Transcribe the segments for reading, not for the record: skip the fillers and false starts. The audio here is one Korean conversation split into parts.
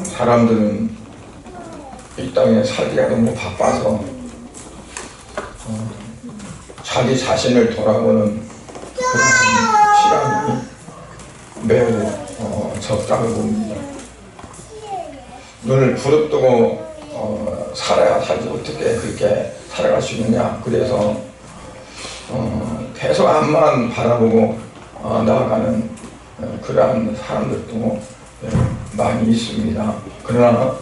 사람들은 이 땅에 살기가 너무 바빠서 자기 자신을 돌아보는 그런 시간이 매우 적다고 봅니다. 눈을 부릅뜨고 살아야 살지 어떻게 그렇게 살아갈 수 있느냐. 그래서 계속 앞만 바라보고 나아가는 그러한 사람들도 많이 있습니다. 그러나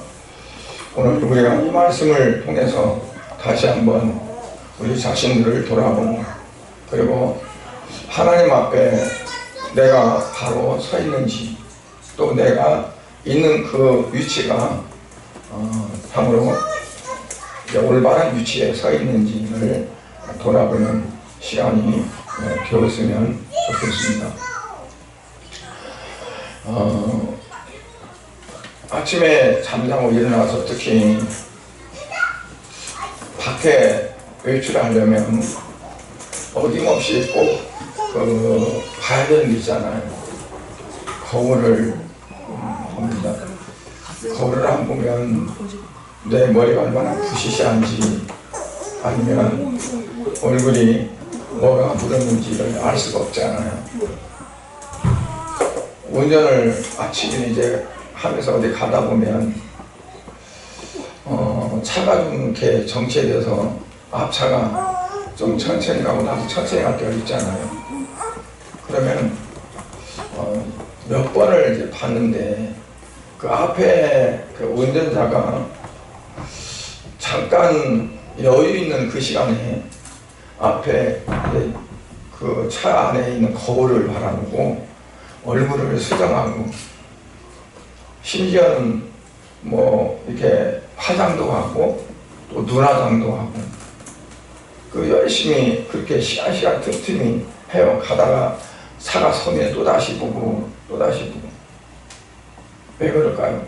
오늘 우리가 이 말씀을 통해서 다시 한번 우리 자신들을 돌아보고, 그리고 하나님 앞에 내가 바로 서 있는지, 또 내가 있는 그 위치가 참으로 올바른 위치에 서 있는지를 돌아보는 시간이 되었으면 좋겠습니다. 아침에 잠자고 일어나서 특히 밖에 외출을 하려면 어김없이 꼭 봐야 되는 게 있잖아요. 거울을 봅니다. 거울을 안 보면 내 머리가 얼마나 부시시한지, 아니면 얼굴이 뭐가 묻었는지를 알 수가 없잖아요. 운전을 아침에 이제 하면서 어디 가다 보면 차가 좀 이렇게 정체돼서 앞차가 좀 천천히 가고 나도 천천히 갈 때가 있잖아요. 그러면 몇 번을 이제 봤는데 그 앞에 그 운전자가 잠깐 여유 있는 그 시간에 앞에 그 차 안에 있는 거울을 바라보고 얼굴을 수정하고, 심지어는 뭐 이렇게 화장도 하고 또 눈화장도 하고, 그 열심히 그렇게 시간 틈틈이 해요. 가다가 차가 서면 또다시 보고 또다시 보고. 왜 그럴까요?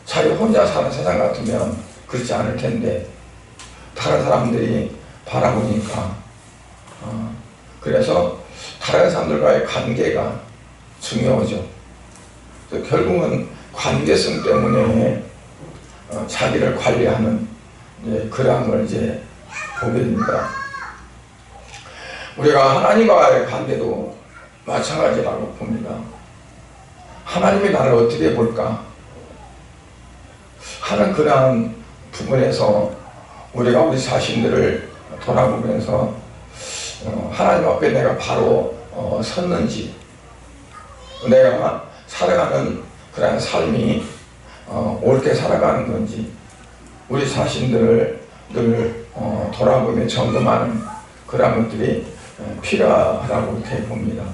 자기 혼자 사는 세상 같으면 그렇지 않을 텐데 다른 사람들이 바라보니까 그래서 다른 사람들과의 관계가 중요하죠. 결국은 관계성 때문에 자기를 관리하는 그런 걸 이제 보게 됩니다. 우리가 하나님과의 관계도 마찬가지라고 봅니다. 하나님이 나를 어떻게 볼까 하는 그러한 부분에서 우리가 우리 자신들을 돌아보면서 하나님 앞에 내가 바로 섰는지, 내가 살아가는 그런 삶이 옳게 살아가는 건지, 우리 자신들을 늘 돌아보며 점검하는 그런 것들이 필요하다고 이렇게 봅니다.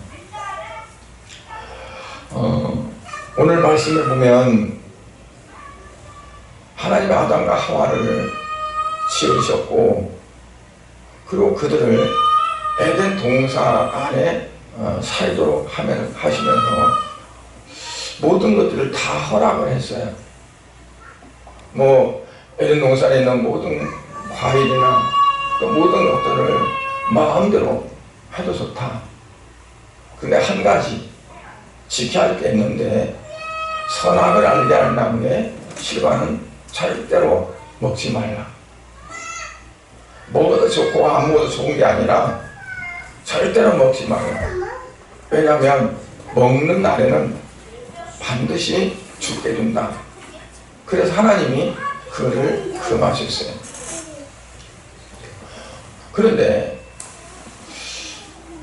오늘 말씀을 보면 하나님이 아담과 하와를 지으셨고, 그리고 그들을 에덴 동산 안에 살도록 하시면서 모든 것들을 다 허락을 했어요. 뭐 에덴 동산에 있는 모든 과일이나 또 모든 것들을 마음대로 해도 좋다. 근데 한 가지 지켜야 할 게 있는데, 선악을 알게 할 나무의 실과는 절대로 먹지 말라. 먹어도 좋고 안 먹어도 좋은 게 아니라 절대로 먹지 말라. 왜냐하면 먹는 날에는 반드시 죽게 된다. 그래서 하나님이 그를 금하셨어요. 그런데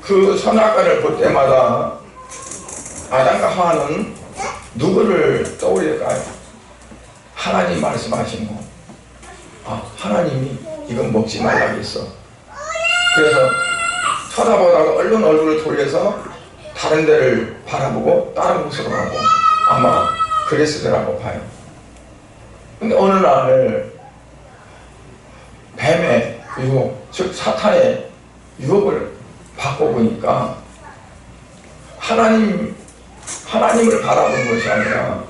그 선악과를 볼 때마다 아담과 하와는 누구를 떠올릴까요? 하나님 말씀하신 거. 하나님이 이건 먹지 말라고 했어. 그래서 쳐다보다가 얼른 얼굴을 돌려서 다른 데를 바라보고 다른 곳으로 가고, 아마 그랬으리라고 봐요. 근데 어느 날 뱀의 유혹, 즉 사탄의 유혹을 받고 보니까 하나님을 바라보는 것이 아니라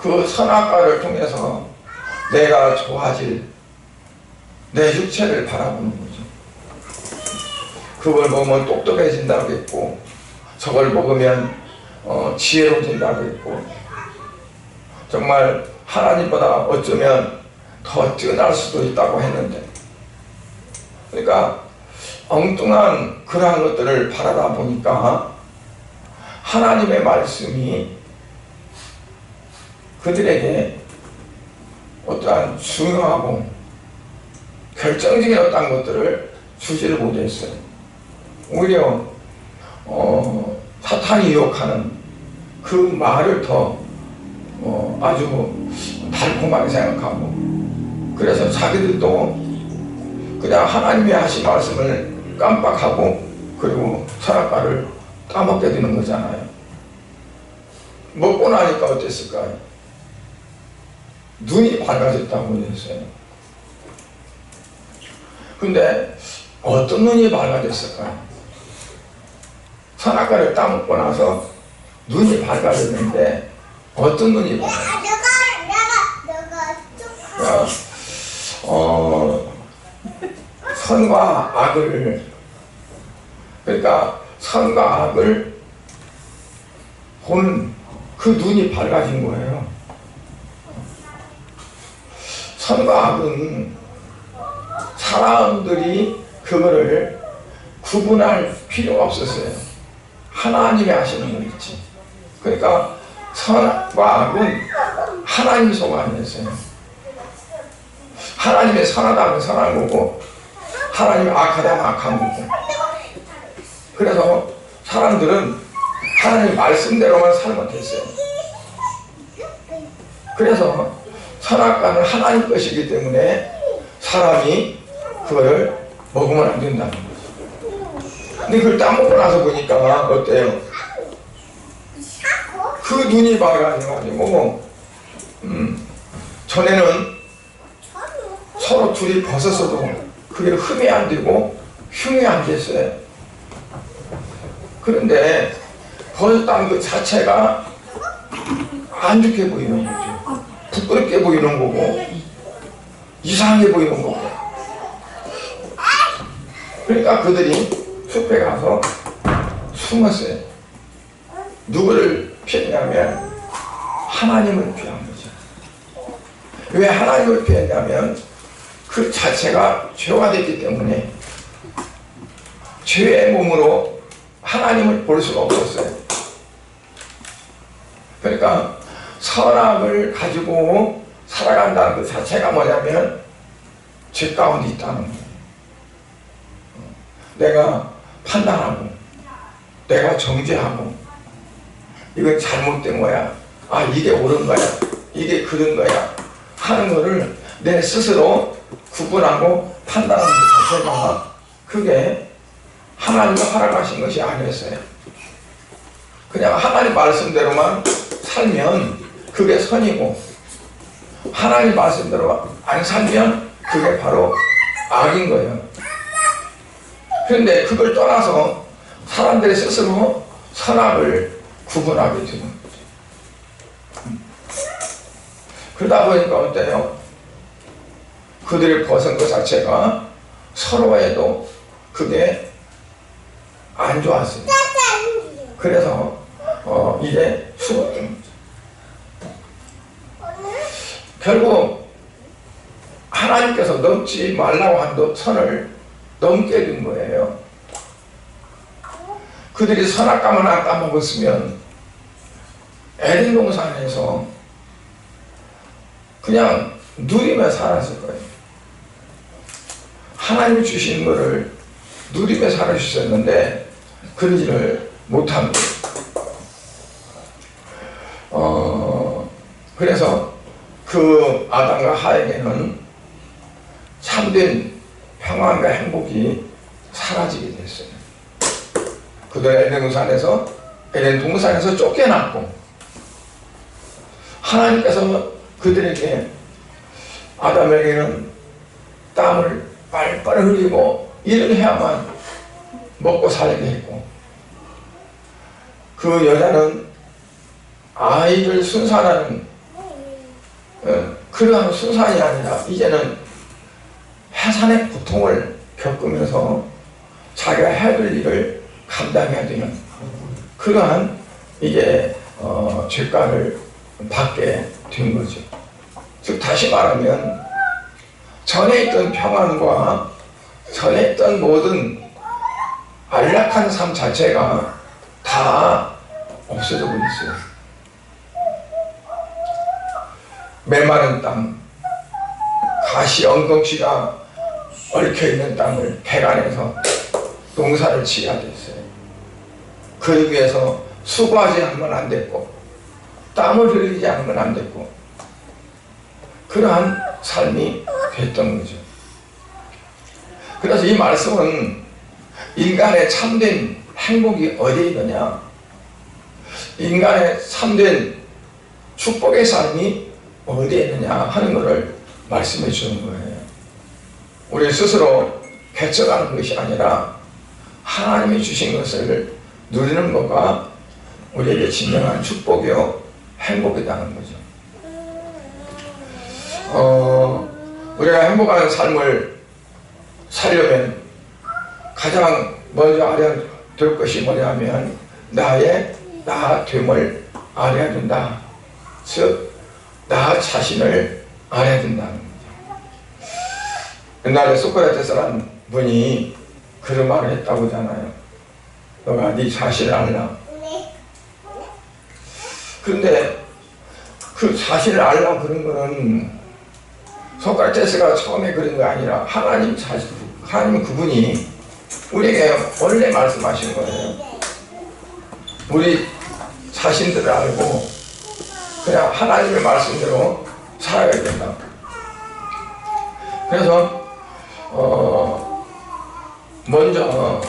그 선악과를 통해서 내가 좋아질 내 육체를 바라보는 거죠. 그걸 먹으면 똑똑해진다고 했고, 저걸 먹으면 지혜로워진다고 했고, 정말 하나님보다 어쩌면 더 뛰어날 수도 있다고 했는데, 그러니까 엉뚱한 그러한 것들을 바라다 보니까 하나님의 말씀이 그들에게 어떠한 중요하고 결정적인 어떤 것들을 주지를 못했어요. 오히려 사탄이 유혹하는 그 말을 더 아주 달콤하게 생각하고, 그래서 자기들도 그냥 하나님이 하신 말씀을 깜빡하고 그리고 선악과를 따먹게 되는 거잖아요. 먹고 나니까 어땠을까요? 눈이 밝아졌다고 했어요. 근데 어떤 눈이 밝아졌을까요? 선악과를 따먹고 나서 눈이 밝아졌는데 어떤 눈이 밝아졌을까요? 선과 악을, 그러니까 선과 악을 보는 그 눈이 밝아진 거예요. 선과 악은 사람들이 그거를 구분할 필요가 없었어요. 하나님이 하시는 거 있지. 그러니까 선과 악은 하나님 속 안에 있어요. 하나님의 선하다면 선한 거고, 하나님의 악하다면 악한 거고. 그래서 사람들은 하나님 말씀대로만 살면 됐어요. 그래서 선악과는 하나님 것이기 때문에 사람이 그거를 먹으면 안 된다는 거죠. 근데 그걸 따먹고 나서 보니까 어때요? 그 눈이 밝아져가지고 전에는 서로 둘이 벗었어도 그게 흠이 안 되고 흉이 안 됐어요. 그런데 벗었다는 그 자체가 안 좋게 보이는 거죠. 부끄럽게 보이는 거고 이상하게 보이는 거고. 그러니까 그들이 숲에 가서 숨었어요. 누구를 피했냐면 하나님을 피한 거죠. 왜 하나님을 피했냐면 그 자체가 죄가 됐기 때문에 죄의 몸으로 하나님을 볼 수가 없었어요. 그러니까 선악을 가지고 살아간다는 그 자체가 뭐냐면 죄 가운데 있다는 거예요. 내가 판단하고 내가 정죄하고 이건 잘못된 거야, 아 이게 옳은 거야, 이게 그른 거야 하는 거를 내 스스로 구분하고 판단하는 것 자체가 그게 하나님이 허락하신 것이 아니었어요. 그냥 하나님 말씀대로만 살면 그게 선이고, 하나님 말씀대로 안 살면 그게 바로 악인 거예요. 그런데 그걸 떠나서 사람들이 스스로 선악을 구분하게 되는 거죠. 그러다 보니까 어때요? 그들을 벗은 것 자체가 서로에도 그게 안 좋았어요. 그래서 이제 죽었던 거죠. 결국 하나님께서 넘지 말라고 한 선을 넘게 된 거예요. 그들이 선악과만 안 까먹었으면 에덴 동산에서 그냥 누리며 살았을 거예요. 하나님이 주신 거를 누리며 살아주셨는데 그러지를 못한 거예요. 그래서 그 아담과 하에게는 참된 평안과 행복이 사라지게 됐어요. 그들 에덴 동산에서 쫓겨났고, 하나님께서 그들에게 아담에게는 땀을 빨빨 흘리고 일을 해야만 먹고 살게 했고, 그 여자는 아이를 순산하는 그러한 순산이 아니라 이제는 해산의 고통을 겪으면서 자기가 해야 될 일을 감당해야 되는 그러한 이제 죄가를 받게 된 거죠. 즉 다시 말하면 전에 있던 평안과 전에 있던 모든 안락한 삶 자체가 다 없어져 버렸어요. 메마른 땅, 가시 엉겅퀴가 얽혀있는 땅을 개간해서 농사를 지어야 됐어요. 그 위해서 수고하지 않으면 안 됐고 땀을 흘리지 않으면 안 됐고 그러한 삶이 됐던 거죠. 그래서 이 말씀은 인간의 참된 행복이 어디에 있느냐, 인간의 참된 축복의 삶이 어디에 있느냐 하는 것을 말씀해 주는 거예요. 우리 스스로 개척하는 것이 아니라 하나님이 주신 것을 누리는 것가 우리에게 진정한 축복이요 행복이라는 거죠. 우리가 행복한 삶을 살려면 가장 먼저 알아야 될 것이 뭐냐면 나의 나됨을 알아야 된다. 즉 나 자신을 알아야 된다는 거죠. 옛날에 소크라테스라는 분이 그런 말을 했다고 하잖아요. 너가 네 자신을 알라. 그런데 그 자신을 알라 그런 거는 소크라테스가 처음에 그런 거 아니라 하나님 그분이 우리에게 원래 말씀하신 거예요. 우리 자신들을 알고 그냥 하나님의 말씀대로 살아야 된다. 그래서 먼저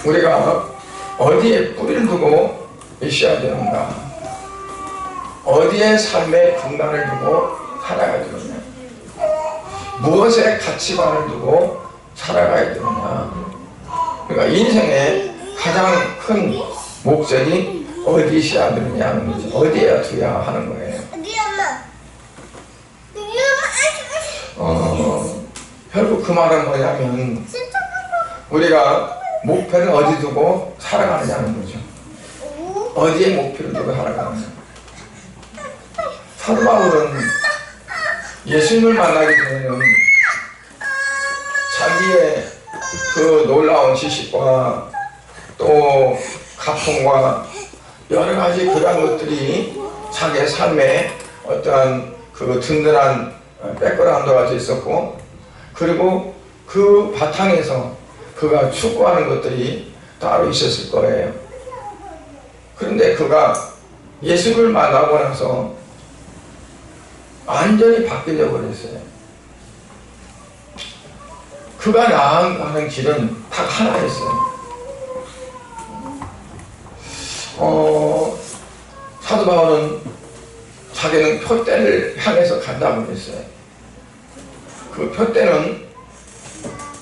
우리가 어디에 뿌리를 두고 있어야 되는가, 어디에 삶의 근간을 두고 살아가야 되느냐, 무엇에 가치관을 두고 살아가야 되느냐. 그러니까 인생의 가장 큰 목적이 어디 있어야 되느냐는 거죠. 어디에야 두야 하는 거예요. 결국 그 말은 뭐냐면 우리가 목표를 어디 두고 살아가느냐는 거죠. 어디에 목표를 두고 살아가느냐. 사도 바울은 예수님을 만나기 전에는 자기의 그 놀라운 지식과 또 가풍과 여러 가지 그런 것들이 자기의 삶에 어떤 그 든든한 백그라운드가 있었고, 그리고 그 바탕에서 그가 추구하는 것들이 따로 있었을 거예요. 그런데 그가 예수를 만나고 나서 완전히 바뀌어 버렸어요. 그가 나아가는 길은 딱 하나였어요. 사도 바울은 자기는 표대를 향해서 간다고 했어요. 그 표대는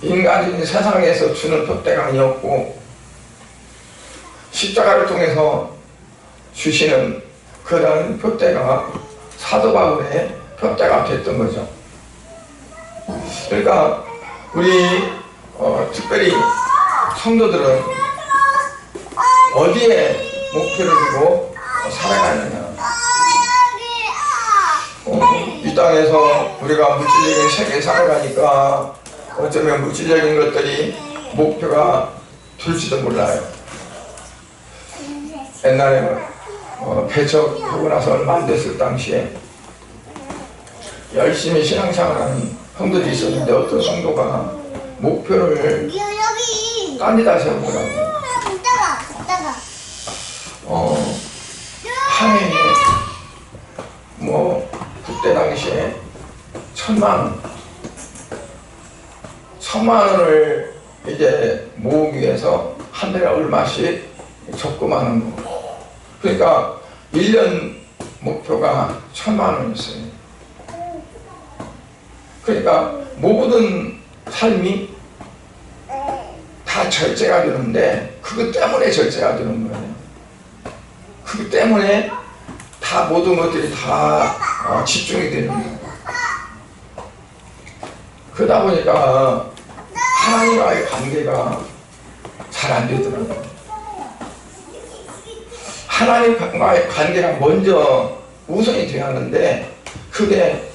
인간적인 세상에서 주는 표대가 아니었고 십자가를 통해서 주시는 그런 표대가 사도 바울의 표대가 됐던 거죠. 그러니까 우리 특별히 성도들은 어디에 목표를 두고 살아가느냐. 이 땅에서 우리가 물질적인 세계에 살아가니까 어쩌면 물질적인 것들이 목표가 될지도 몰라요. 옛날에 개척하고 나서 얼마 안 됐을 당시에 열심히 신앙생활하는 성도들이 있었는데 어떤 성도가 목표를 딴 데다 세우더라고요. 한 해에 그때 당시에 1,000만 원을 이제 모으기 위해서 한 달에 얼마씩 적금하는 거. 그러니까 1년 목표가 1,000만 원이었어요. 그러니까 모든 삶이 다 절제가 되는데 그것 때문에 절제가 되는 거예요. 그것 때문에 다 모든 것들이 다 집중이 되는 거예요. 그러다 보니까 하나님과의 관계가 잘 안 되더라고요. 하나님과의 관계가 먼저 우선이 되어야 하는데 그게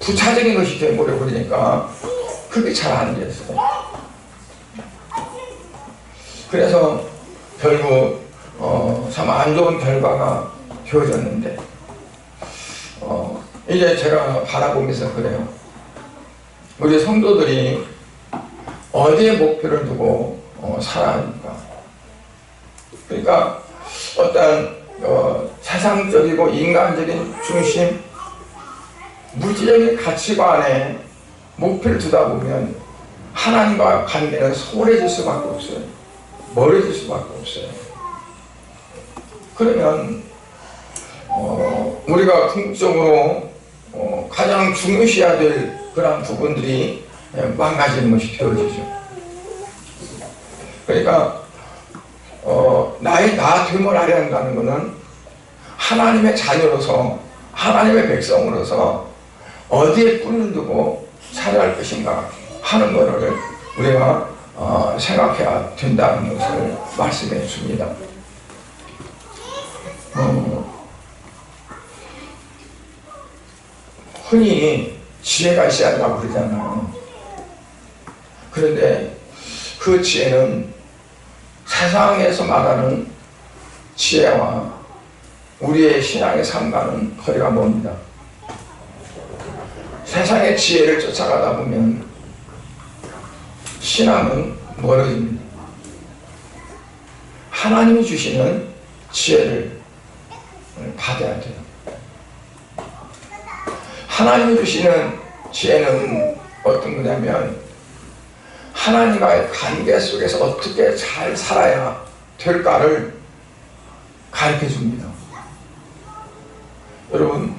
부차적인 것이 되어버려 버리니까 그게 잘 안 됐어요. 그래서 결국 참 안 좋은 결과가 되어졌는데 이제 제가 바라보면서 그래요. 우리 성도들이 어디에 목표를 두고 살아갑니까? 그러니까 어떤 세상적이고 인간적인 중심, 물질적인 가치관에 목표를 두다 보면 하나님과 관계는 소홀해질 수밖에 없어요. 멀어질 수밖에 없어요. 그러면 우리가 궁극적으로 가장 중요시해야 될 그런 부분들이 망가지는 것이 되어지죠. 그러니까 나의 됨을 알아야 한다는 것은 하나님의 자녀로서 하나님의 백성으로서 어디에 뿔을 두고 살아야 할 것인가 하는 것을 우리가 생각해야 된다는 것을 말씀해 줍니다. 흔히 지혜가 있어야 한다고 그러잖아요. 그런데 그 지혜는 세상에서 말하는 지혜와 우리의 신앙의 삶과는 거리가 멉니다. 세상의 지혜를 쫓아가다 보면 신앙은 멀어집니다. 하나님이 주시는 지혜를 받아야 돼요. 하나님이 주시는 지혜는 어떤 거냐면 하나님과의 관계 속에서 어떻게 잘 살아야 될까를 가르쳐 줍니다. 여러분,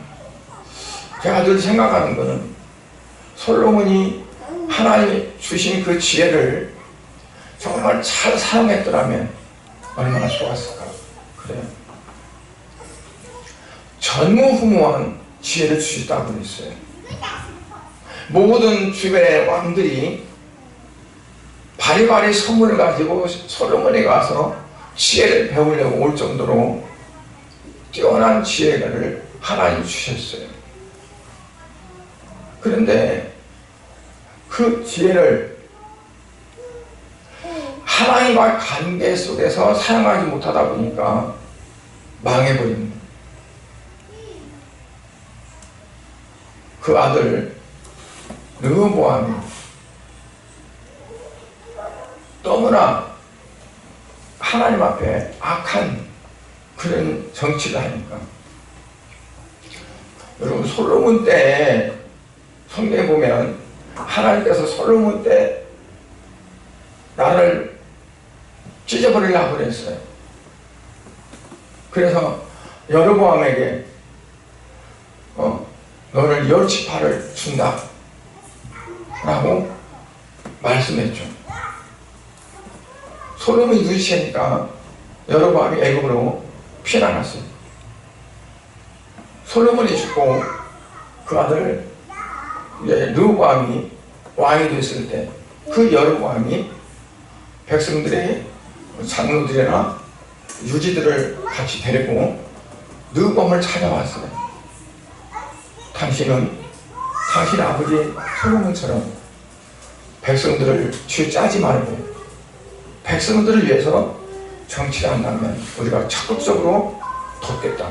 제가 늘 생각하는 것은 솔로몬이 하나님이 주신 그 지혜를 정말 잘 사용했더라면 얼마나 좋았을까. 그래요. 전무후무한 지혜를 주셨다고 그랬어요. 모든 주변의 왕들이 바리바리 선물을 가지고 솔로몬에 가서 지혜를 배우려고 올 정도로 뛰어난 지혜를 하나님이 주셨어요. 그런데 그 지혜를 하나님과의 관계 속에서 사용하지 못하다 보니까 망해버립니다. 그 아들 르호보암이 너무나 하나님 앞에 악한 그런 정치를 하니까, 여러분 솔로몬 때 성경에 보면 하나님께서 솔로몬 때 나를 찢어버리려고 그랬어요. 그래서 여로보암에게 너를 10지파를 준다 라고 말씀했죠. 솔로몬이 눈치채니까 여로보암이 애굽으로 피난갔어요. 솔로몬이 죽고 그 아들 르호보암이 왕이 됐을 때 그 여로보암이 백성들의 장로들이나 유지들을 같이 데리고 르호보암을 찾아왔어요. 당신은 당신 아버지 솔로몬처럼 백성들을 쥐짜지 말고 백성들을 위해서 정치를 한다면 우리가 적극적으로 돕겠다.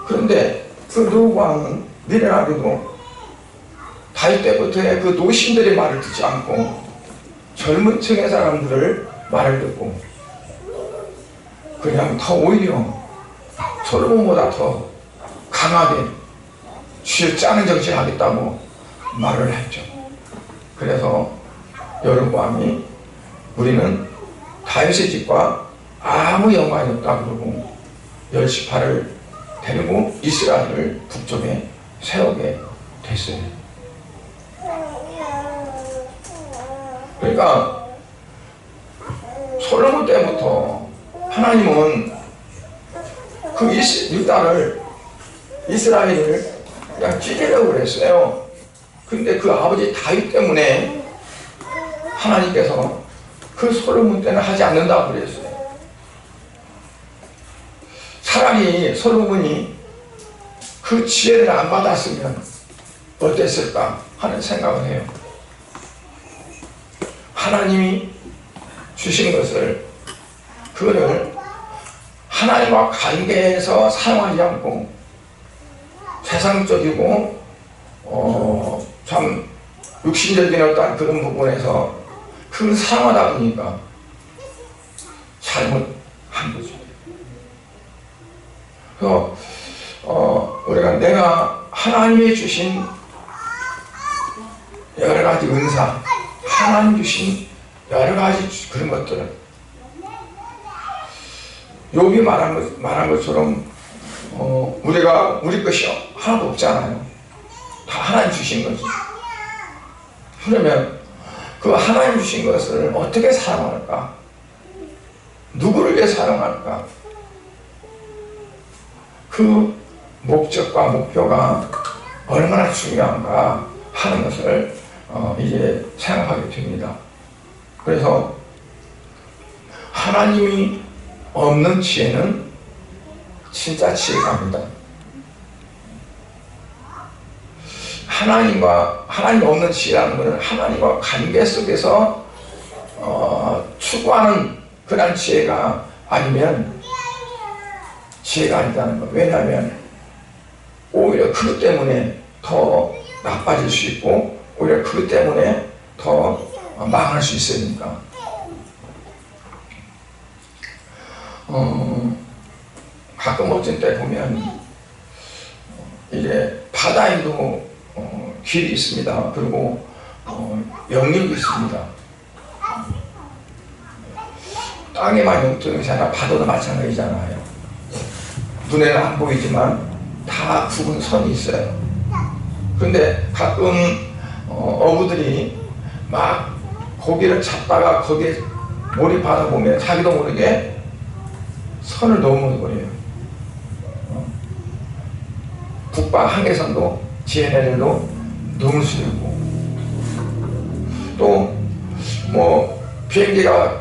그런데 그 르호보암은 미련하게도 다윗 때부터의 그 노신들의 말을 듣지 않고 젊은 층의 사람들을 말을 듣고 그냥 더 오히려 솔로몬보다 더 강하게 쥐짜는 정치를 하겠다고 말을 했죠. 그래서 여로보암이 우리는 다윗의 집과 아무 연관이 없다 그러고 10지파를 데리고 이스라엘을 북쪽에 세우게 됐어요. 그러니까 솔로몬 때부터 하나님은 그 유다를 이스라엘을 그냥 찢으려고 그랬어요. 근데 그 아버지 다윗 때문에 하나님께서 그 솔로몬 때는 하지 않는다고 그랬어요. 차라리 솔로몬이 그 지혜를 안 받았으면 어땠을까 하는 생각을 해요. 하나님이 주신 것을, 그거를 하나님과 관계에서 사용하지 않고 세상적이고 참 육신적인 어떤 그런 부분에서 그걸 사용하다 보니까 잘못한 거죠. 그래서 우리가 내가 하나님이 주신 여러 가지 은사, 하나님 주신 여러 가지 그런 것들을 욥이 말한 것처럼 우리가 우리 것이 하나도 없잖아요. 다 하나님 주신 거죠. 그러면 그 하나님 주신 것을 어떻게 사용할까? 누구를 위해 사용할까? 그 목적과 목표가 얼마나 중요한가 하는 것을 이제 생각하게 됩니다. 그래서 하나님이 없는 지혜는 진짜 지혜가 아니다. 하나님 없는 지혜라는 것은 하나님과 관계 속에서 추구하는 그런 지혜가 아니면 지혜가 아니다는 것. 왜냐하면 오히려 그것 때문에 더 나빠질 수 있고 오히려 그것 때문에 더 망할 수 있으니까. 가끔 어쩐 때 보면 이제 바다에도 길이 있습니다. 그리고 영역이 있습니다. 땅에만 영적이잖아. 바다도 마찬가지잖아요. 눈에는 안 보이지만 다 굵은 선이 있어요. 그런데 가끔 어부들이 막 고기를 잡다가 거기에 몰입하다 보면 자기도 모르게 선을 넘어버려요. 북방 항해선도 지혜내려도 넘을 수도 있고, 또 뭐 비행기가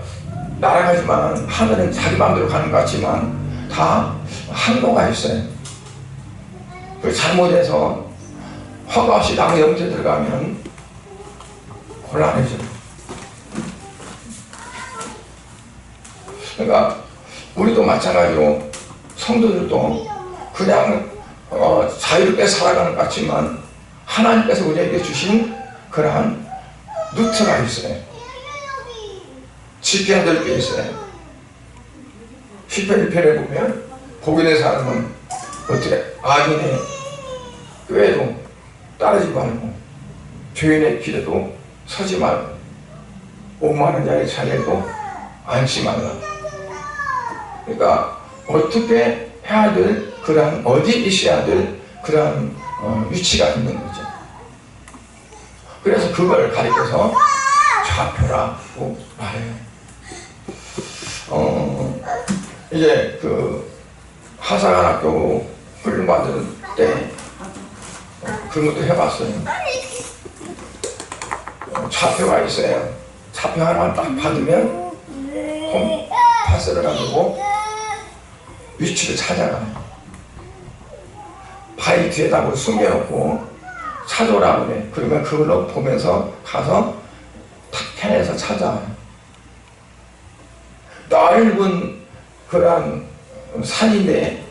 날아가지만 하늘은 자기 마음대로 가는 것 같지만 다 항로가 있어요. 그 잘못해서 허가 없이 나무 염두에 들어가면 곤란해져요. 그러니까 우리도 마찬가지로 성도들도 그냥 자유롭게 살아가는 것 같지만 하나님께서 우리에게 주신 그러한 루트가 있어요. 지켜야 될 게 있어요. 시편 1편에 보면 복인의 사람은 어떻게 악인의 꾀에도 따르지 말고 죄인의 길에도 서지 말고 오만한 자의 자리에도 앉지 말라. 그러니까 어떻게 해야 될 그러한 어디 있어야 될 그러한 위치가 있는 거죠. 그래서 그걸 가리켜서 좌표라고 말해요. 이제 그 하사관학교 훈련받을 때 그런 것도 해봤어요. 좌표가 있어요. 좌표 하나만 딱 받으면 콤파스를 가지고 위치를 찾아가요. 바위 뒤에다 숨겨놓고 찾아오라고 그래. 그러면 그걸로 보면서 가서 탁 캐내서 찾아와요. 넓은 그러한 산인데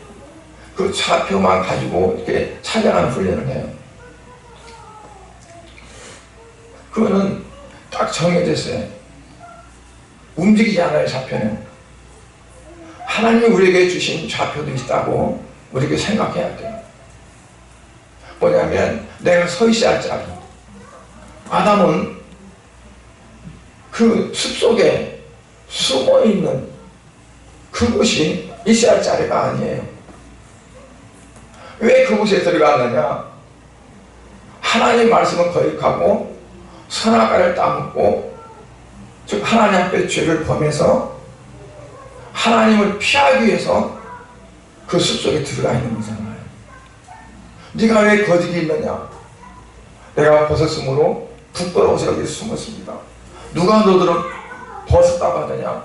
그 좌표만 가지고 이렇게 찾아가는 훈련을 해요. 그거는 딱 정해져 있어요. 움직이지 않아요. 좌표는. 하나님이 우리에게 주신 좌표도 있다고 우리에게 생각해야 돼요. 뭐냐면 내가 서 있어야 할 자리. 아담은 그 숲속에 숨어있는 그곳이 있어야 할 자리가 아니에요. 왜 그곳에 들어갔느냐? 하나님 말씀을 거역하고 선악과를 따먹고 즉 하나님 앞에 죄를 범해서 하나님을 피하기 위해서 그 숲속에 들어가 있는 거잖아요. 네가 왜 거기에 있느냐? 내가 벗었으므로 부끄러워서 여기 숨었습니다. 누가 너들을 벗었다고 하더냐?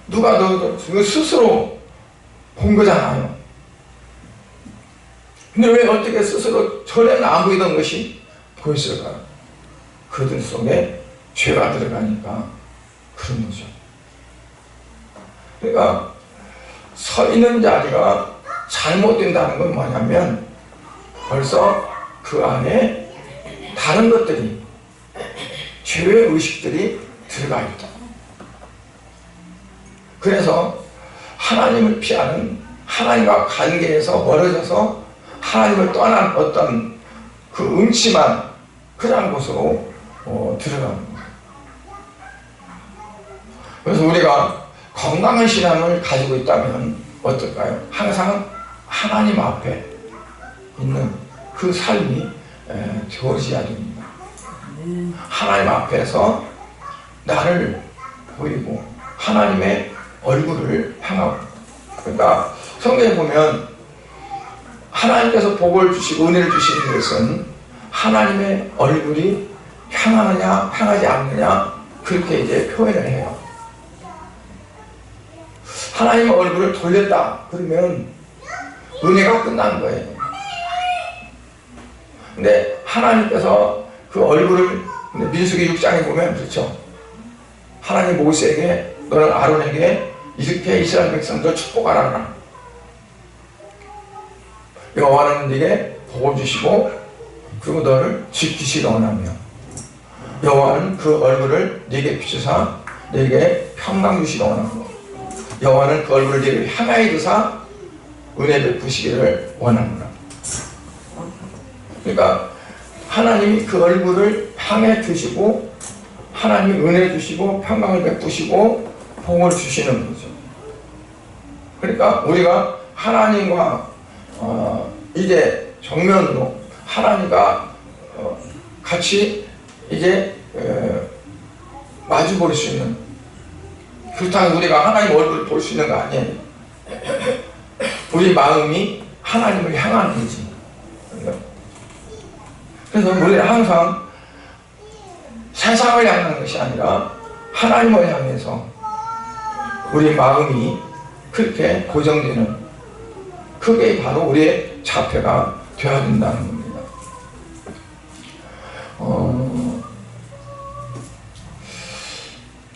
누가 너희들 스스로 본 거잖아요. 근데 왜 어떻게 스스로 전에는 안 보이던 것이 보였을까? 그들 속에 죄가 들어가니까 그런 거죠. 그러니까 서 있는 자리가 잘못된다는 건 뭐냐면 벌써 그 안에 다른 것들이, 죄의 의식들이 들어가 있다. 그래서 하나님을 피하는, 하나님과 관계에서 멀어져서 하나님을 떠난 어떤 그 음침한 그런 곳으로 들어가는 거예요. 그래서 우리가 건강한 신앙을 가지고 있다면 어떨까요? 항상 하나님 앞에 있는 그 삶이 되어져야 됩니다. 하나님 앞에서 나를 보이고 하나님의 얼굴을 향하고, 그러니까 성경에 보면 하나님께서 복을 주시고 은혜를 주시는 것은 하나님의 얼굴이 향하느냐 향하지 않느냐 그렇게 이제 표현을 해요. 하나님의 얼굴을 돌렸다 그러면 은혜가 끝난 거예요. 근데 하나님께서 그 얼굴을, 민수기 6장에 보면 그렇죠. 하나님 모세에게, 너는 아론에게 이렇게 이스라엘 백성들 축복하라. 여호와는 네게 복을 주시고 그리고 너를 지키시기 원하며 여호와는 그 얼굴을 네게 비추사 네게 평강 주시기 원하고 여호와는 그 얼굴을 네게 향하여 두사 은혜 베푸시기를 원하노라. 그러니까 하나님이 그 얼굴을 향해 두시고 하나님이 은혜 주시고 평강을 베푸시고 복을 주시는 거죠. 그러니까 우리가 하나님과 이제 정면으로 하나님과 같이 이제 마주 볼 수 있는, 그렇다면 우리가 하나님 얼굴을 볼 수 있는 거 아니에요. 우리 마음이 하나님을 향하는 거지. 그래서 우리는 항상 세상을 향하는 것이 아니라 하나님을 향해서 우리 마음이 그렇게 고정되는, 그게 바로 우리의 자폐가 되어야 된다는 겁니다.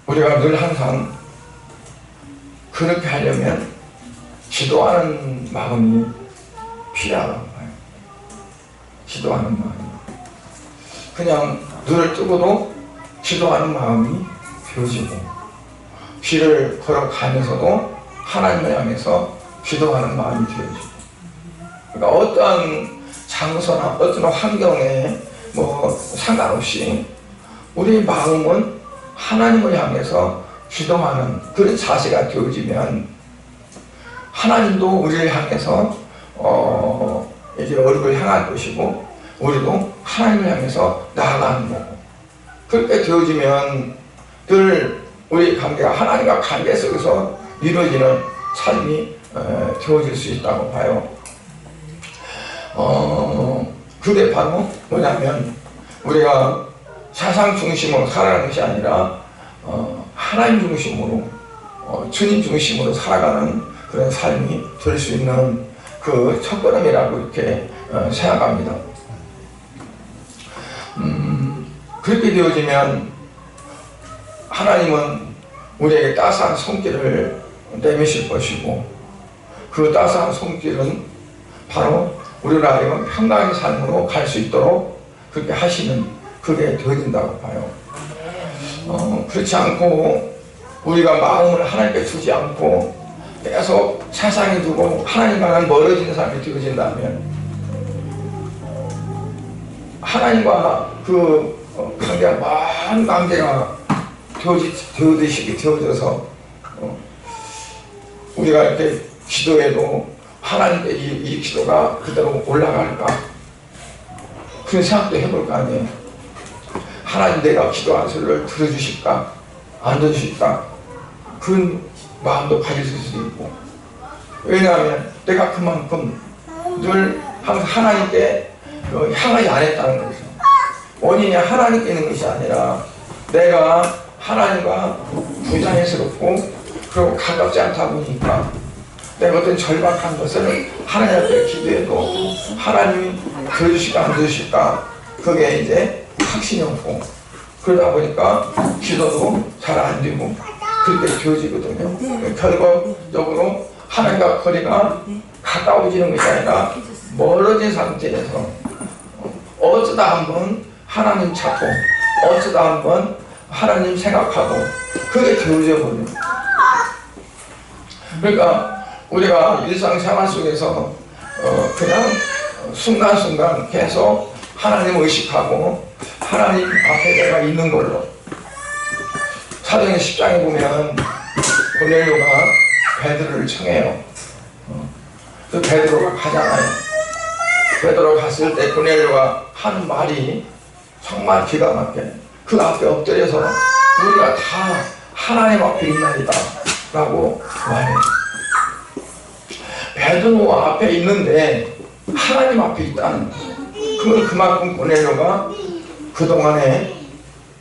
우리가 늘 항상 그렇게 하려면 기도하는 마음이 필요하다고 봐요. 기도하는 마음이. 그냥 눈을 뜨고도 기도하는 마음이 되어지고, 길을 걸어가면서도 하나님을 향해서 기도하는 마음이 되어지고, 그러니까 어떠한 장소나 어떤 환경에 상관없이 우리 마음은 하나님을 향해서 기도하는 그런 자세가 되어지면 하나님도 우리를 향해서 이제 얼굴을 향할 것이고 우리도 하나님을 향해서 나아가는 거고, 그렇게 되어지면 늘 우리 관계가 하나님과 관계 속에서 이루어지는 삶이 되어질 수 있다고 봐요. 그게 바로 뭐냐면 우리가 세상 중심으로 살아가는 것이 아니라 하나님 중심으로 주님 중심으로 살아가는 그런 삶이 될 수 있는 그 첫걸음이라고 이렇게 생각합니다. 그렇게 되어지면 하나님은 우리에게 따스한 손길을 내미실 것이고, 그 따스한 손길은 바로 우리를 하여금 평강의 삶으로 갈 수 있도록 그렇게 하시는, 그게 되어진다고 봐요. 그렇지 않고 우리가 마음을 하나님께 주지 않고 계속 세상에 두고 하나님과는 멀어지는 삶이 되어진다면 하나님과 그 관계가 많은 관계가 되어져서 우리가 이렇게 기도해도 하나님께 이 기도가 그대로 올라갈까, 그런 생각도 해볼 거 아니에요. 하나님 내가 기도한 소리를 들어주실까 안 들어주실까, 그런 마음도 가질 수도 있고, 왜냐하면 내가 그만큼 늘 항상 하나님께 향하지 않았다는 거죠. 원인이 하나님께 있는 것이 아니라 내가 하나님과 부자연스럽고 그리고 가깝지 않다 보니까 내가 어떤 절박한 것을 하나님 앞에 기도해도 하나님이 들으실까 안 들으실까 그게 이제 확신이 없고, 그러다 보니까 기도도 잘 안 되고 그렇게 되어지거든요. 결과적으로 하나님과 거리가 가까워지는 것이 아니라 멀어진 상태에서 어쩌다 한번 하나님 찾고 어쩌다 한번 하나님 생각하고 그게 되어져 버려요. 그러니까 우리가 일상생활 속에서 그냥 순간순간 계속 하나님 의식하고 하나님 앞에 내가 있는 걸로, 사도행전 10장에 보면 고넬료가 베드로를 청해요. 그 베드로가 가잖아요. 베드로 갔을 때 고넬료가 하는 말이 정말 기가 막혀요. 그 앞에 엎드려서 우리가 다 하나님 앞에 있나이다 라고 말해요. 베드로 앞에 있는데 하나님 앞에 있다는 거예요. 그건 그만큼 고넬료가 그동안에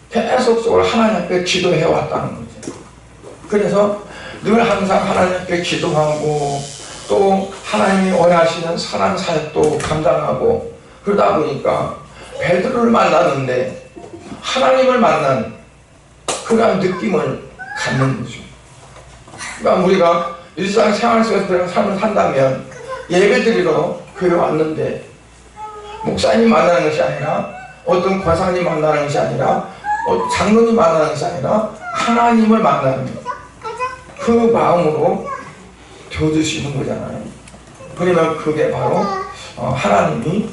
계속적으로 하나님 앞에 기도해 왔다는 거죠. 그래서 늘 항상 하나님 앞에 기도하고 또 하나님이 원하시는 선한 사역도 감당하고, 그러다 보니까 베드로를 만났는데 하나님을 만난 그런 느낌을 갖는 거죠. 그러니까 우리가 일상생활 속에서 그런 삶을 산다면, 예배드리러 교회 왔는데 목사님 만나는 것이 아니라, 어떤 권사님 만나는 것이 아니라, 장로님 만나는 것이 아니라 하나님을 만나는 것, 그 마음으로 되어주시는 거잖아요. 그러면 그게 바로 하나님이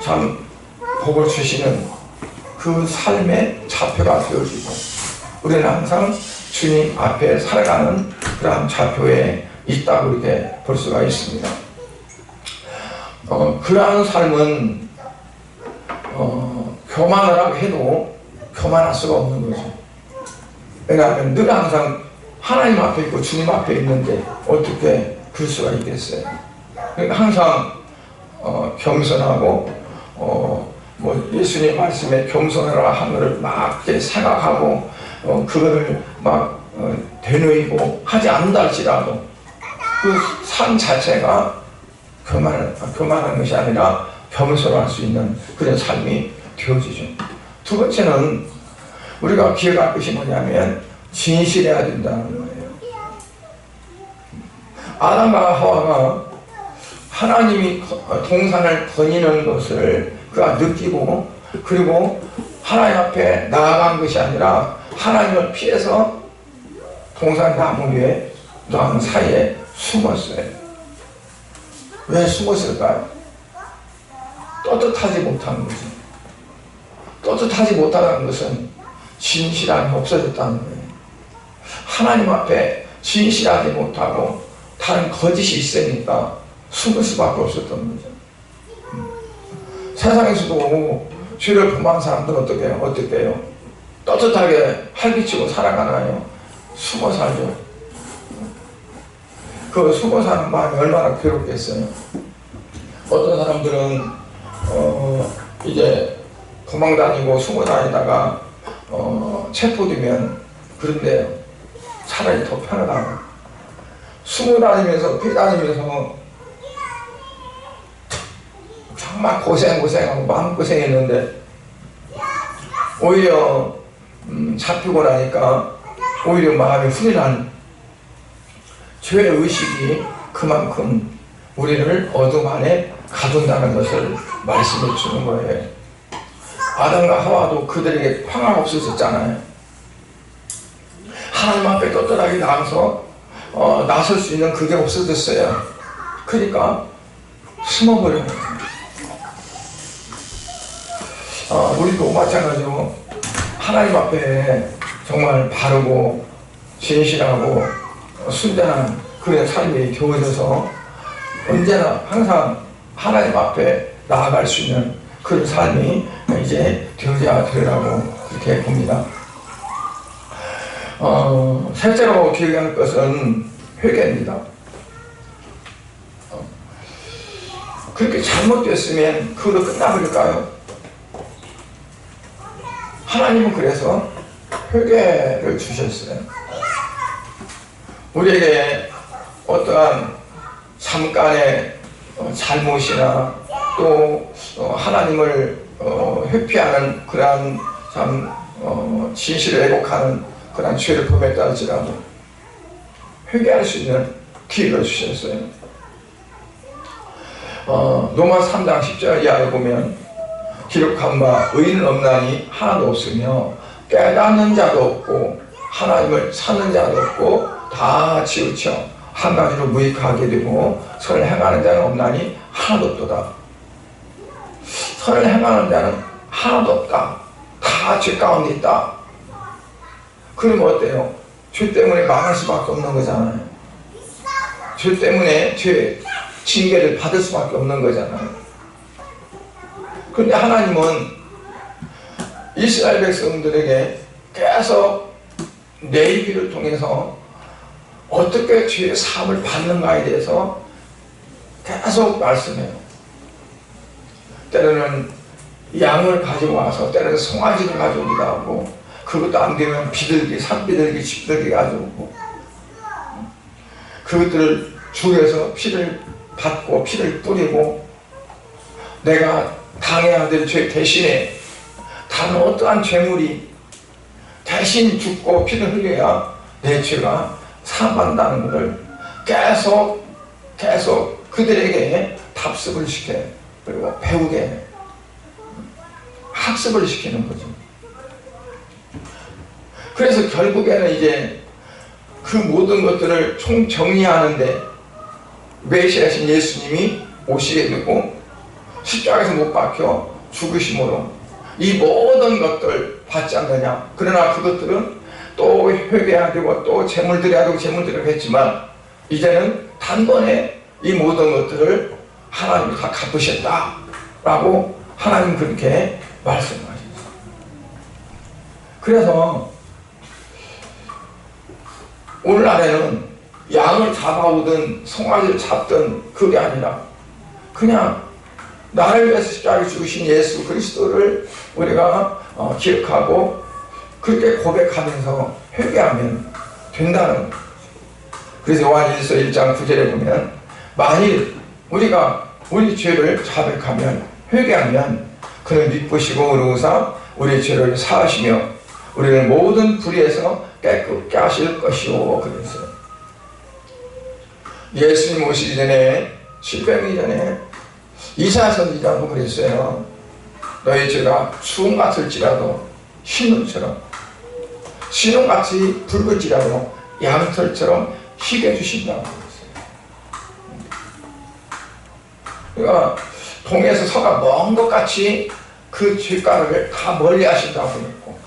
참 복을 주시는 그 삶의 좌표가 되어지고, 우리는 항상 주님 앞에 살아가는 그러한 좌표에 있다고 이렇게 볼 수가 있습니다. 그러한 삶은 교만을 하고 해도 교만할 수가 없는 거죠. 왜냐하면 늘 항상 하나님 앞에 있고 주님 앞에 있는데 어떻게 그럴 수가 있겠어요. 그러니까 항상 겸손하고 뭐 예수님 말씀에 겸손하라 하는 것을 막 생각하고 그거를 막 되뇌이고 하지 않는다 할지라도 그 삶 자체가 교만한 것이 아니라 겸손할 수 있는 그런 삶이 되어지죠. 두 번째는 우리가 기억할 것이 뭐냐면 진실해야 된다는 거예요. 아담과 하와가 하나님이 동산을 거니는 것을 그가 느끼고, 그리고 하나님 앞에 나아간 것이 아니라 하나님을 피해서 동산 나무 위에 나무 사이에 숨었어요. 왜 숨었을까요? 떳떳하지 못한 거죠. 떳떳하지 못하는 것은 진실함이 없어졌다는 거예요. 하나님 앞에 진실하지 못하고 다른 거짓이 있으니까 숨을 수밖에 없었던 거죠. 세상에서도 죄를 범한 사람들은 어떻게 해요? 떳떳하게 활기치고 살아가나요? 숨어 살죠. 그 숨어 사는 마음이 얼마나 괴롭겠어요. 어떤 사람들은 이제 도망다니고 숨어 다니다가 체포되면 그런데요, 차라리 더 편하다고. 숨어 다니면서 피다니면서 정말 고생하고 마음고생했는데 오히려 잡히고 나니까 오히려 마음이 훈련한 죄의식이 그만큼 우리를 어둠 안에 가둔다는 것을 말씀해 주는 거예요. 아담과 하와도 그들에게 평화가 없었잖아요. 하나님 앞에 떳떳하게 나가서 나설 수 있는 그게 없어졌어요. 그러니까 숨어버려요. 우리도 마찬가지로 하나님 앞에 정말 바르고 진실하고 순전한 그런 삶이 되어져서 언제나 항상 하나님 앞에 나아갈 수 있는 그런 삶이 이제 되어져야 되라고 그렇게 봅니다. 셋째로 기억할 것은 회개입니다. 그렇게 잘못됐으면 그걸로 끝나버릴까요? 하나님은 그래서 회개를 주셨어요. 우리에게 어떠한 잠깐의 잘못이나 또 하나님을 회피하는 그러한 참 진실을 왜곡하는 그러한 죄를 범했다 할지라도 회개할 수 있는 기회를 주셨어요. 로마 3장 10절 이하에 보면 기록한 바 의인은 없나니 하나도 없으며 깨닫는 자도 없고 하나님을 찾는 자도 없고 다 치우쳐 한 가지로 무익하게 되고 선을 행하는 자는 없나니 하나도 없도다. 선을 행하는 자는 하나도 없다. 다 죄 가운데 있다. 그러면 어때요? 죄 때문에 망할 수밖에 없는 거잖아요. 죄 때문에 죄 징계를 받을 수밖에 없는 거잖아요. 그런데 하나님은 이스라엘 백성들에게 계속 레위기를 통해서 어떻게 죄의 사함을 받는가에 대해서 계속 말씀해요. 때로는 양을 가지고 와서, 때로는 송아지를 가져오기도 하고, 그것도 안 되면 비둘기, 산비둘기, 집비둘기 가져오고, 그것들을 죽여서 피를 받고 피를 뿌리고, 내가 당해야 될 죄 대신에 다른 어떠한 죄물이 대신 죽고 피를 흘려야 내 죄가 사함받는다는 것을 계속 그들에게 답습을 시켜, 그리고 배우게 학습을 시키는 거죠. 그래서 결국에는 이제 그 모든 것들을 총정리하는데 메시아신 예수님이 오시게 되고 십자가에서 못 박혀 죽으심으로 이 모든 것들 받지 않느냐. 그러나 그것들은 또 회개해야 되고 또 재물 드려야 되고 재물 드려야 했지만 이제는 단번에 이 모든 것들을 하나님이 다 갚으셨다 라고 하나님 그렇게 말씀하셨어요. 그래서 오늘날에는 양을 잡아오든 송아지를 잡든 그게 아니라 그냥 나를 위해서 십자가에 죽으신 예수 그리스도를 우리가 기억하고 그렇게 고백하면서 회개하면 된다는 거예요. 그래서 요한일서 1장 9절에 보면 만일 우리가 우리 죄를 자백하면 회개하면 그는 믿으시고 의로우사 우리 죄를 사하시며 우리를 모든 불의에서 깨끗게 하실 것이오 그랬어요. 예수님 오시기 전에 700년 전에 이사야 선지자도 그랬어요. 너희 죄가 수은 같을지라도 흰눈처럼 신혼같이 붉을지라도 양털처럼 희게 해주신다고 그랬어요. 그러니까 동에서 서가 먼 것 같이 그 죄가를 다 멀리 하신다고 했고,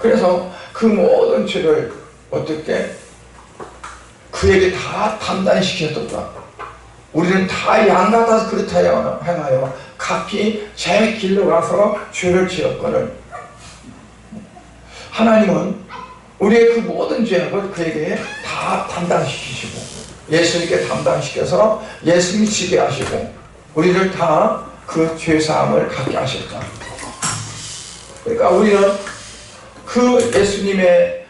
그래서 그 모든 죄를 어떻게 그에게 다 담당시켰더라. 우리는 다 양 같아서 그렇다 행하여 각기 제 길로 가서 죄를 지었거늘 하나님은 우리의 그 모든 죄악을 그에게 다 담당시키시고 예수님께 담당시켜서 예수님이 지게 하시고 우리를 다 그 죄사함을 갖게 하셨다. 그러니까 우리는 그 예수님의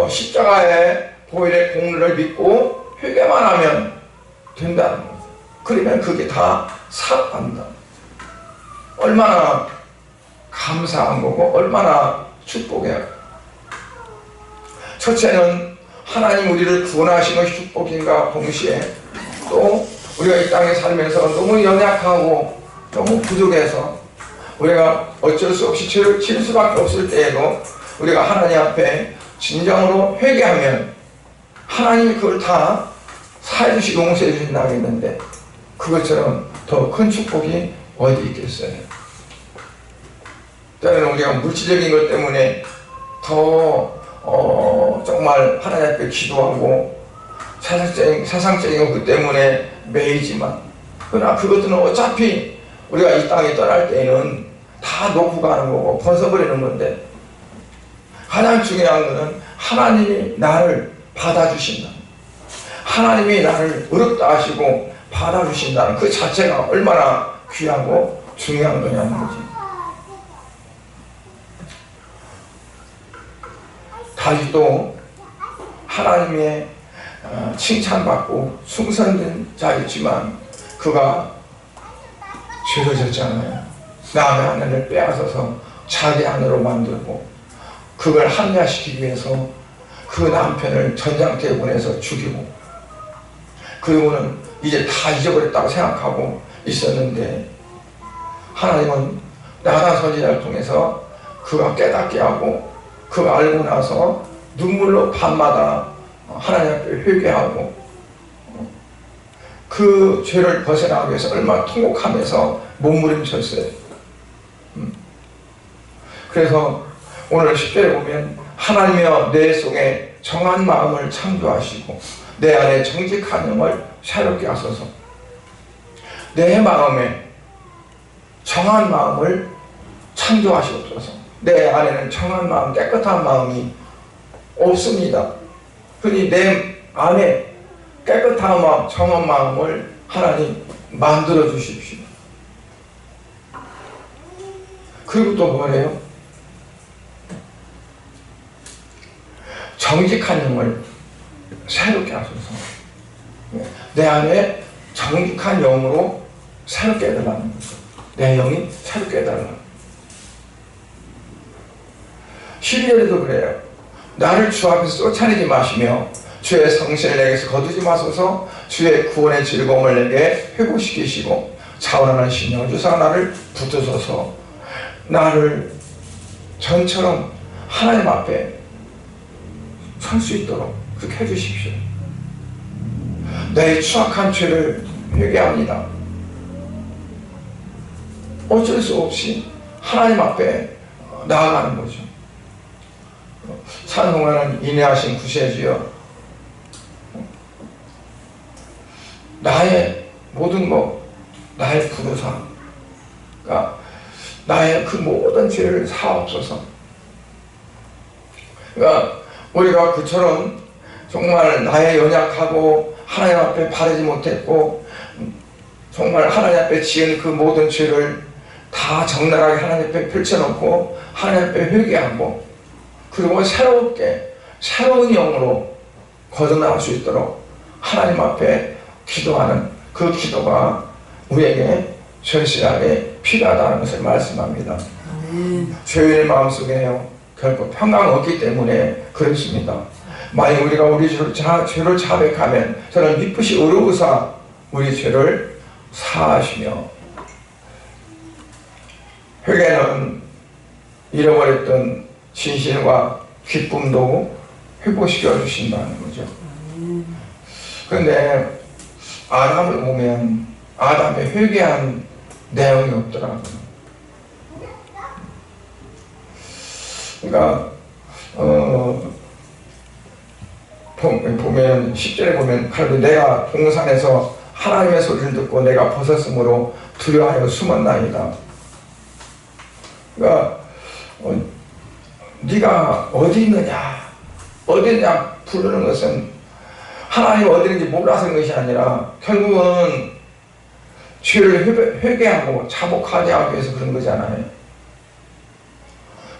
십자가의 보혈의 공로를 믿고 회개만 하면 된다는 거죠. 그러면 그게 다 사함받는다. 얼마나 감사한 거고 얼마나 축복이야. 첫째는 하나님 우리를 구원하시는 축복인가 동시에 또 우리가 이 땅에 살면서 너무 연약하고 너무 부족해서 우리가 어쩔 수 없이 죄를 칠 수밖에 없을 때에도 우리가 하나님 앞에 진정으로 회개하면 하나님이 그걸 다 사해 주시고 용서해 주신다고 했는데 그것처럼 더 큰 축복이 어디 있겠어요. 때로는 우리가 물질적인 것 때문에 더 정말 하나님 앞에 기도하고 세상적인 것 때문에 매이지만 그러나 그것들은 어차피 우리가 이 땅에 떠날 때에는 다 놓고 가는 거고 벗어버리는 건데 가장 중요한 것은 하나님이 나를 받아주신다. 하나님이 나를 의롭다 하시고 받아주신다는 그 자체가 얼마나 귀하고 중요한 거냐는 거지. 다시 또 하나님의 칭찬받고 승선된 자였지만 그가 죄를 졌잖아요. 남의 하늘을 빼앗아서 자기 하늘로 만들고 그걸 합리화시키기 위해서 그 남편을 전장터에 보내서 죽이고 그리고는 이제 다 잊어버렸다고 생각하고 있었는데 하나님은 나단 선지자를 통해서 그가 깨닫게 하고 그가 알고 나서 눈물로 밤마다 하나님 앞에 회개하고 그 죄를 벗어나기 위해서 얼마나 통곡하면서 몸부림쳤어요. 그래서 오늘 10절에 보면 하나님이여 내 속에 정한 마음을 창조하시고 내 안에 정직한 영을 새롭게 하소서. 내 마음에 정한 마음을 창조하시옵소서. 내 안에는 정한 마음, 깨끗한 마음이 없습니다. 그러니 내 안에 깨끗한 마음, 정한 마음을 하나님 만들어 주십시오. 그리고 또 뭐래요? 정직한 영을 새롭게 하소서. 내 안에 정직한 영으로 새롭게 해달라는 거죠. 내 영이 새롭게 해달라는 거죠. 12절에도 그래요. 나를 주 앞에서 쫓아내지 마시며 주의 성실을 내게서 거두지 마소서. 주의 구원의 즐거움을 내게 회복시키시고 자원하는 신령을 주사 나를 붙드소서. 나를 전처럼 하나님 앞에 설 수 있도록 그렇게 해주십시오. 내 추악한 죄를 회개합니다. 어쩔 수 없이 하나님 앞에 나아가는 거죠. 찬송하는 인내하신 구세주여, 나의 모든 것, 나의 부르사, 그러니까 나의 그 모든 죄를 사옵소서. 그러니까 우리가 그처럼 정말 나의 연약하고 하나님 앞에 바르지 못했고 정말 하나님 앞에 지은 그 모든 죄를 다 적나라하게 하나님 앞에 펼쳐놓고 하나님 앞에 회개하고 그리고 새롭게 새로운 영으로 거듭나갈 수 있도록 하나님 앞에 기도하는 그 기도가 우리에게 절실하게 필요하다는 것을 말씀합니다. 죄인의 마음속에요 결코 평강 없기 때문에 그렇습니다. 만약 우리가 우리 죄를 자백하면 저는 미쁘시 의로우사 우리 죄를 사하시며, 회개는 잃어버렸던 진실과 기쁨도 회복시켜 주신다는 거죠. 그런데 아담을 보면 아담의 회개한 내용이 없더라고요. 그러니까 보면 10절에 보면 그래도 내가 동산에서 하나님의 소리를 듣고 내가 벗었으므로 두려워하여 숨었나이다. 그러니까 네가 어디 있느냐 부르는 것은 하나님 어디 있는지 몰라서 그런 것이 아니라 결국은 죄를 회개하고 자복하게 하기 위해서 그런 거잖아요.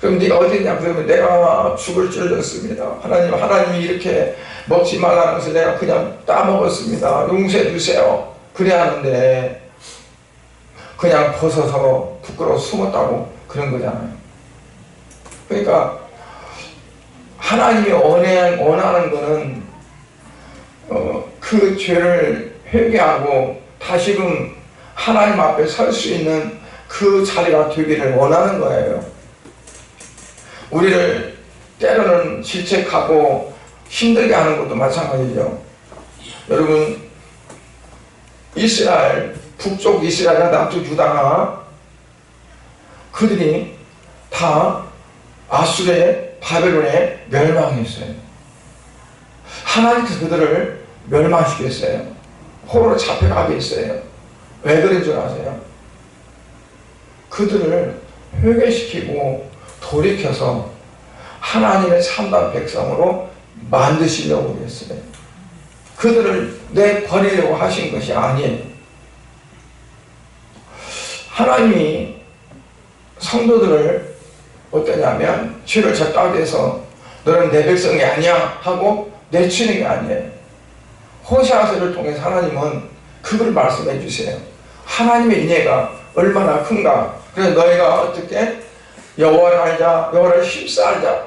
그럼 네가 어디 있냐 그러면 내가 죽을 줄 알았습니다. 하나님이 이렇게 먹지 말라는 것을 내가 그냥 따먹었습니다. 용서해 주세요. 그래야 하는데 그냥 벗어서 부끄러워 숨었다고 그런 거잖아요. 그러니까 하나님이 원하는 거는 그 죄를 회개하고 다시금 하나님 앞에 설 수 있는 그 자리가 되기를 원하는 거예요. 우리를 때로는 질책하고 힘들게 하는 것도 마찬가지죠. 여러분, 이스라엘, 북쪽 이스라엘과 남쪽 유다가 그들이 다 아수르의 바벨론에 멸망했어요. 하나님께서 그들을 멸망시켰어요. 포로로 잡혀가게 했어요. 왜 그런 줄 아세요? 그들을 회개시키고 돌이켜서 하나님의 참된 백성으로 만드시려고 했어요. 그들을 내버리려고 하신 것이 아니에요. 하나님이 성도들을 어떠냐면 죄를 졌다고 해서 너는 내 백성이 아니야 하고 내치는 게 아니에요. 호세아서를 통해서 하나님은 그걸 말씀해 주세요. 하나님의 인애가 얼마나 큰가. 그래서 너희가 어떻게 여호와를 알자, 여호와를 힘써 알자.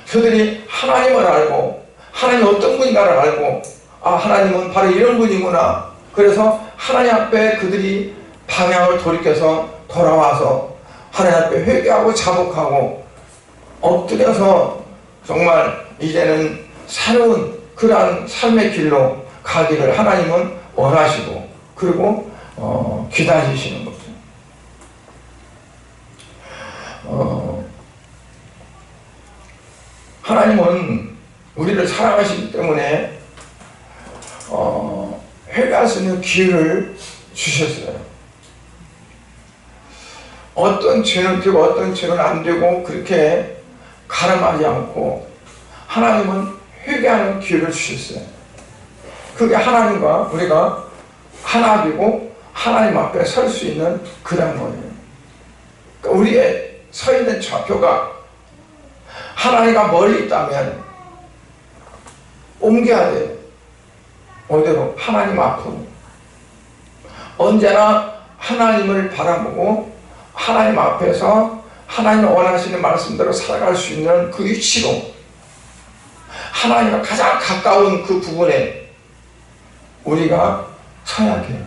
그들이 하나님을 알고 하나님이 어떤 분인가를 알고, 아, 하나님은 바로 이런 분이구나. 그래서 하나님 앞에 그들이 방향을 돌이켜서 돌아와서 하나님 앞에 회개하고 자복하고 엎드려서 정말 이제는 새로운 그러한 삶의 길로 가기를 하나님은 원하시고, 그리고 기다리시는 거죠. 하나님은 우리를 사랑하시기 때문에 회개할 수 있는 기회를 주셨어요. 어떤 죄는 되고 어떤 죄는 안 되고 그렇게 가름하지 않고 하나님은 회개하는 기회를 주셨어요. 그게 하나님과 우리가 하나 되고 하나님 앞에 설 수 있는 그런 거예요. 그러니까 우리의 서 있는 좌표가 하나님과 멀리 있다면 옮겨야 돼요. 어디로? 하나님 앞으로. 언제나 하나님을 바라보고 하나님 앞에서 하나님 원하시는 말씀대로 살아갈 수 있는 그 위치로, 하나님과 가장 가까운 그 부분에 우리가 서야 돼요.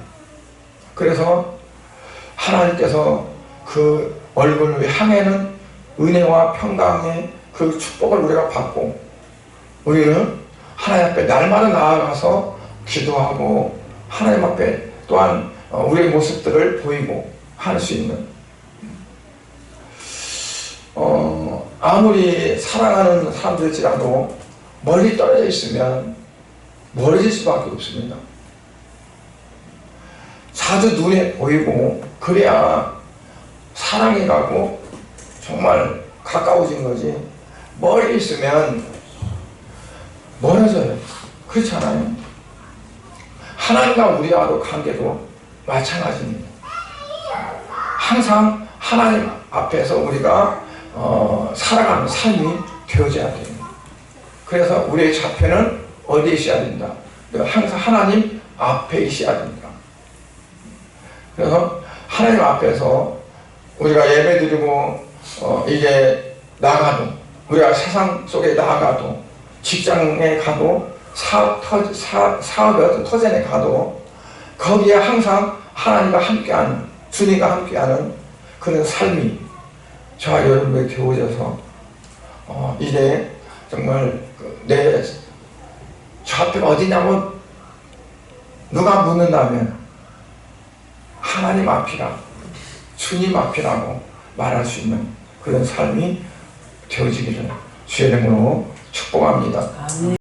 그래서 하나님께서 그 얼굴을 향해는 은혜와 평강의 그 축복을 우리가 받고, 우리는 하나님 앞에 날마다 나아가서 기도하고 하나님 앞에 또한 우리의 모습들을 보이고 할 수 있는, 아무리 사랑하는 사람들일지라도 멀리 떨어져 있으면 멀어질 수밖에 없습니다. 자주 눈에 보이고 그래야 사랑이 가고 정말 가까워진 거지, 멀리 있으면 멀어져요. 그렇지 않아요? 하나님과 우리와도 관계도 마찬가지입니다. 항상 하나님 앞에서 우리가 살아가는 삶이 되어져야 돼요. 그래서 우리의 좌표는 어디에 있어야 된다? 항상 하나님 앞에 있어야 된다. 그래서 하나님 앞에서 우리가 예배드리고 이제 나가도, 우리가 세상 속에 나가도, 직장에 가도, 사업의 어떤 터전에 가도 거기에 항상 하나님과 함께하는, 주님과 함께하는 그런 삶이 저와 여러분에게 되어져서 이제 정말 내 좌표가 어디냐고 누가 묻는다면 하나님 앞이라, 주님 앞이라고 말할 수 있는 그런 삶이 되어지기를 주의 이름으로 축복합니다.